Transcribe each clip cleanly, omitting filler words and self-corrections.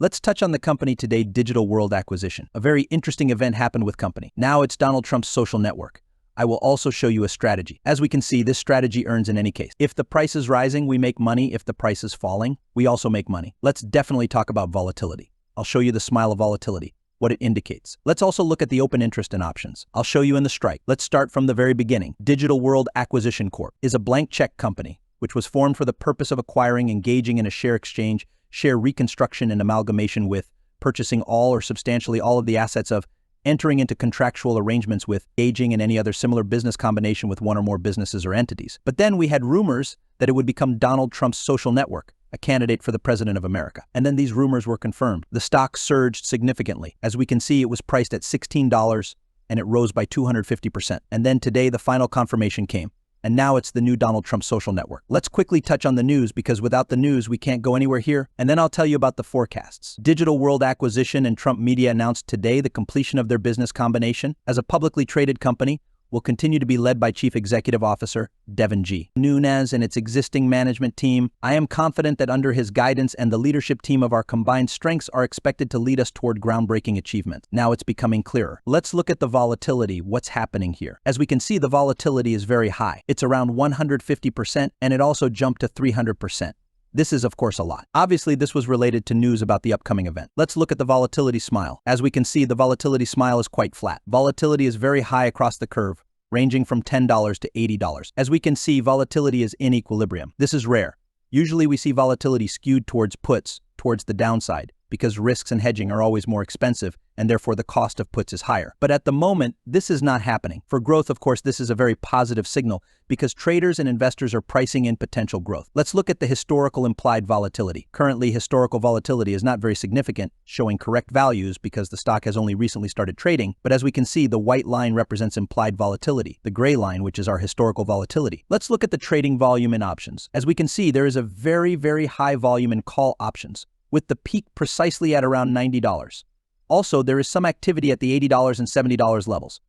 Let's touch on the company today, Digital World acquisition. A very interesting event happened with company. Now it's Donald Trump's social network. I will also show you a strategy. As we can see, this strategy earns in any case. If the price is rising, we make money. If the price is falling, we also make money. Let's definitely talk about volatility. I'll show you the smile of volatility, what it indicates. Let's also look at the open interest and options. I'll show you in the strike. Let's start from the very beginning. Digital World Acquisition Corp. is a blank check company, which was formed for the purpose of acquiring, engaging in a share exchange, share reconstruction and amalgamation with, purchasing all or substantially all of the assets of, entering into contractual arrangements with, engaging in any other similar business combination with one or more businesses or entities. But then we had rumors that it would become Donald Trump's social network, a candidate for the president of America. And then these rumors were confirmed. The stock surged significantly. As we can see, it was priced at $16 and it rose by 250%. And then today, the final confirmation came. And now it's the new Donald Trump social network. Let's quickly touch on the news because without the news, we can't go anywhere here. And then I'll tell you about the forecasts. Digital World Acquisition and Trump Media announced today the completion of their business combination. As a publicly traded company, will continue to be led by Chief Executive Officer Devin G. Nunes and its existing management team. I am confident that under his guidance and the leadership team of our combined strengths are expected to lead us toward groundbreaking achievement. Now it's becoming clearer. Let's look at the volatility, what's happening here. As we can see, the volatility is very high. It's around 150% and it also jumped to 300%. This is, of course, a lot. Obviously, this was related to news about the upcoming event. Let's look at the volatility smile. As we can see, the volatility smile is quite flat. Volatility is very high across the curve, ranging from $10 to $80. As we can see, volatility is in equilibrium. This is rare. Usually we see volatility skewed towards puts, towards the downside, because risks and hedging are always more expensive, and therefore the cost of puts is higher. But at the moment, this is not happening. For growth, of course, this is a very positive signal because traders and investors are pricing in potential growth. Let's look at the historical implied volatility. Currently, historical volatility is not very significant, showing correct values because the stock has only recently started trading. But as we can see, the white line represents implied volatility, the gray line, which is our historical volatility. Let's look at the trading volume in options. As we can see, there is a very, very high volume in call options, with the peak precisely at around $90. Also, there is some activity at the $80 and $70 levels.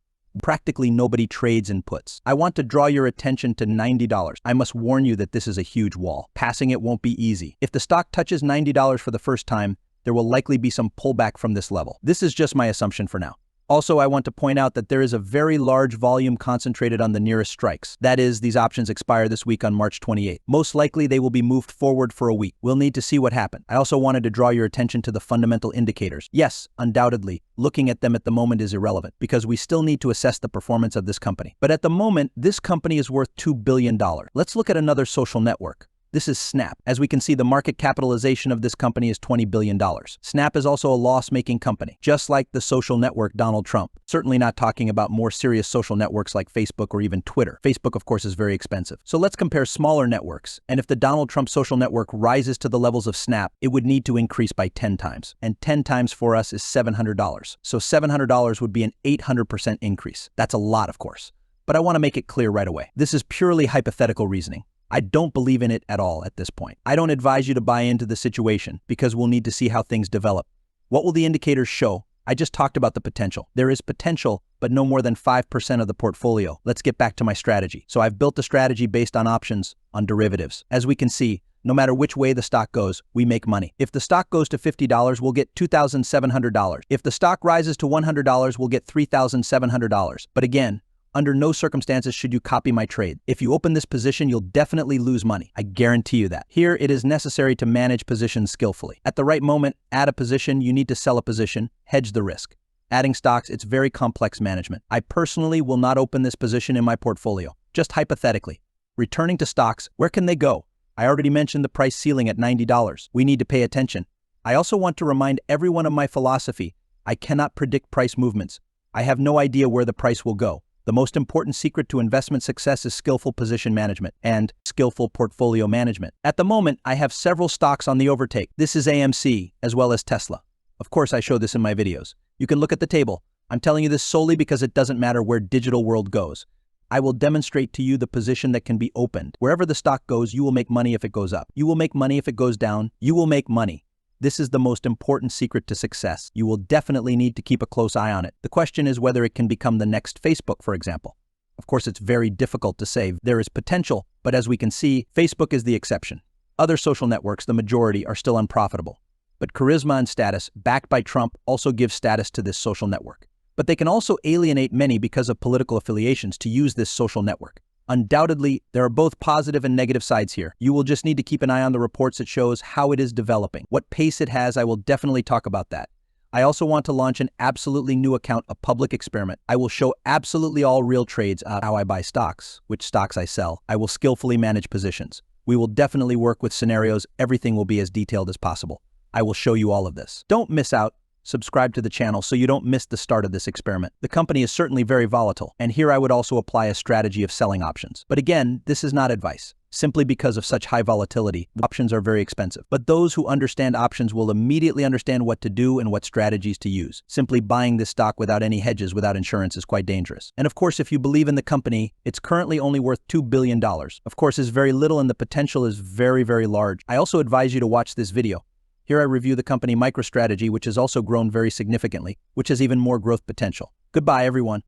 Practically nobody trades in puts. I want to draw your attention to $90. I must warn you that this is a huge wall. Passing it won't be easy. If the stock touches $90 for the first time, there will likely be some pullback from this level. This is just my assumption for now. Also, I want to point out that there is a very large volume concentrated on the nearest strikes. That is, these options expire this week on March 28th. Most likely, they will be moved forward for a week. We'll need to see what happened. I also wanted to draw your attention to the fundamental indicators. Yes, undoubtedly, looking at them at the moment is irrelevant because we still need to assess the performance of this company. But at the moment, this company is worth $2 billion. Let's look at another social network. This is Snap. As we can see, the market capitalization of this company is $20 billion. Snap is also a loss-making company, just like the social network Donald Trump. Certainly not talking about more serious social networks like Facebook or even Twitter. Facebook, of course, is very expensive. So let's compare smaller networks. And if the Donald Trump social network rises to the levels of Snap, it would need to increase by 10 times. And 10 times for us is $700. So $700 would be an 800% increase. That's a lot, of course. But I want to make it clear right away. This is purely hypothetical reasoning. I don't believe in it at all at this point. I don't advise you to buy into the situation because we'll need to see how things develop. What will the indicators show? I just talked about the potential. There is potential, but no more than 5% of the portfolio. Let's get back to my strategy. So I've built a strategy based on options, on derivatives. As we can see, no matter which way the stock goes, we make money. If the stock goes to $50, we'll get $2,700. If the stock rises to $100, we'll get $3,700. But again, under no circumstances should you copy my trade. If you open this position, you'll definitely lose money. I guarantee you that. Here, it is necessary to manage positions skillfully. At the right moment, add a position, you need to sell a position, hedge the risk. Adding stocks, it's very complex management. I personally will not open this position in my portfolio, just hypothetically. Returning to stocks, where can they go? I already mentioned the price ceiling at $90. We need to pay attention. I also want to remind everyone of my philosophy. I cannot predict price movements. I have no idea where the price will go. The most important secret to investment success is skillful position management and skillful portfolio management. At the moment, I have several stocks on the overtake. This is AMC as well as Tesla. Of course, I show this in my videos. You can look at the table. I'm telling you this solely because it doesn't matter where Digital World goes. I will demonstrate to you the position that can be opened. Wherever the stock goes, you will make money if it goes up. You will make money if it goes down. You will make money. This is the most important secret to success. You will definitely need to keep a close eye on it. The question is whether it can become the next Facebook, for example. Of course, it's very difficult to say. There is potential, but as we can see, Facebook is the exception. Other social networks, the majority, are still unprofitable. But charisma and status, backed by Trump, also give status to this social network. But they can also alienate many because of political affiliations to use this social network. Undoubtedly, there are both positive and negative sides here. You will just need to keep an eye on the reports that shows how it is developing. What pace it has, I will definitely talk about that. I also want to launch an absolutely new account, a public experiment. I will show absolutely all real trades, how I buy stocks, which stocks I sell. I will skillfully manage positions. We will definitely work with scenarios. Everything will be as detailed as possible. I will show you all of this. Don't miss out. Subscribe to the channel so you don't miss the start of this experiment. The company is certainly very volatile, and here I would also apply a strategy of selling options. But again, this is not advice. Simply because of such high volatility, options are very expensive. But those who understand options will immediately understand what to do and what strategies to use. Simply buying this stock without any hedges, without insurance, is quite dangerous. And of course, if you believe in the company, it's currently only worth $2 billion. Of course, it's very little and the potential is very, very large. I also advise you to watch this video. Here I review the company MicroStrategy, which has also grown very significantly, which has even more growth potential. Goodbye, everyone.